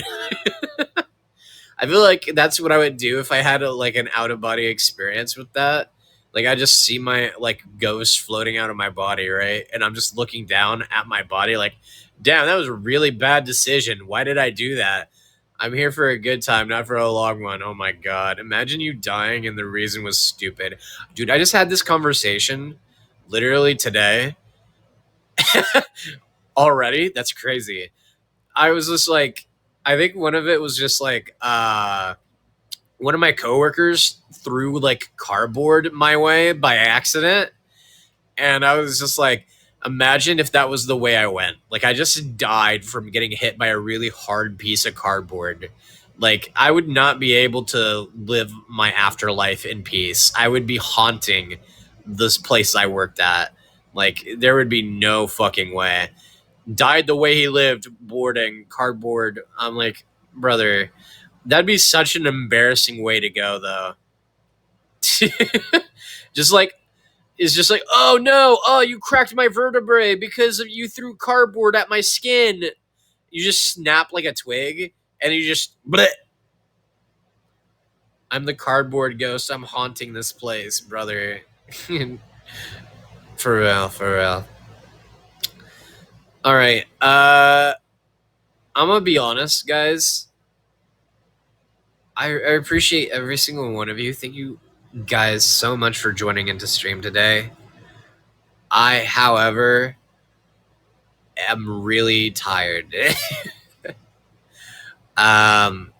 Speaker 1: I feel like that's what I would do if I had like an out of body experience with that. Like I just see my like ghost floating out of my body, right? And I'm just looking down at my body like, "Damn, that was a really bad decision. Why did I do that? I'm here for a good time, not for a long one." Oh my god. Imagine you dying and the reason was stupid. Dude, I just had this conversation literally today already. That's crazy. I was just like I think one of it was just like one of my coworkers threw like cardboard my way by accident, and I was just like, imagine if that was the way I went. Like I just died from getting hit by a really hard piece of cardboard. Like I would not be able to live my afterlife in peace. I would be haunting this place I worked at. Like there would be no fucking way. Died the way he lived, boarding cardboard. I'm like, brother, that'd be such an embarrassing way to go, though. just like it's just like, oh no, oh you cracked my vertebrae because of you threw cardboard at my skin. You just snap like a twig, and you just bleh. I'm the cardboard ghost. I'm haunting this place, brother. For real, for real. All right, I'm gonna be honest, guys. I appreciate every single one of you. Thank you guys so much for joining into stream today. I, however, am really tired. um,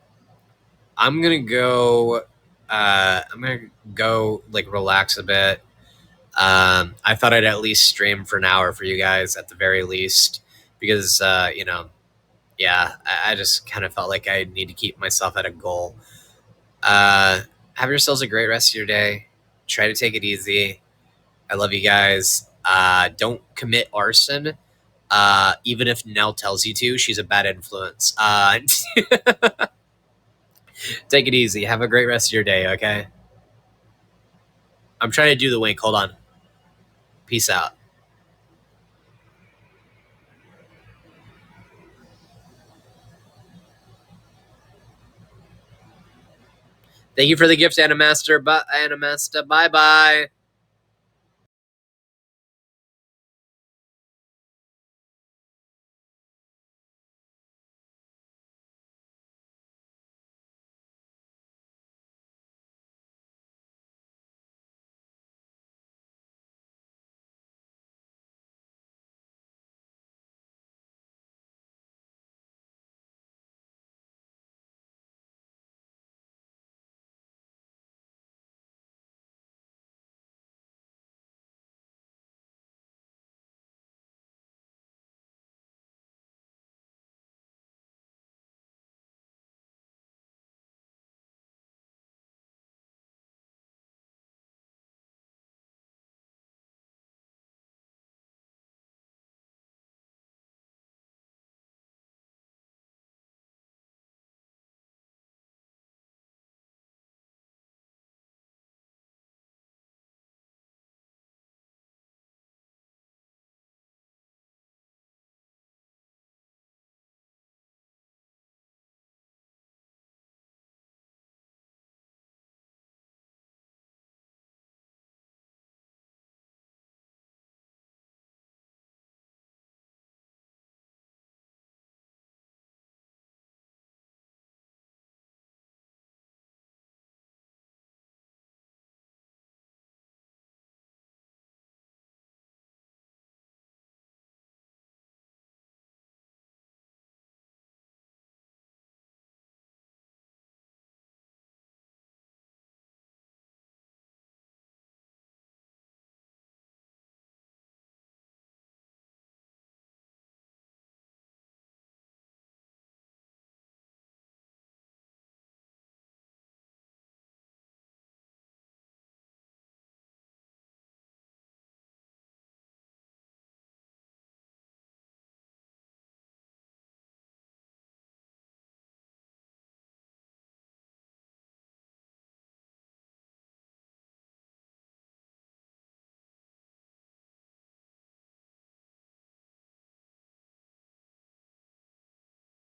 Speaker 1: I'm gonna go. I'm gonna go like relax a bit. I thought I'd at least stream for an hour for you guys at the very least because yeah, I just kind of felt like I need to keep myself at a goal. Uh, have yourselves a great rest of your day. Try to take it easy. I love you guys. Don't commit arson. Even if Nell tells you to, she's a bad influence. Take it easy. Have a great rest of your day, okay? I'm trying to do the wink. Hold on. Peace out. Thank you for the gift, Animaster. Animasta. Bye bye.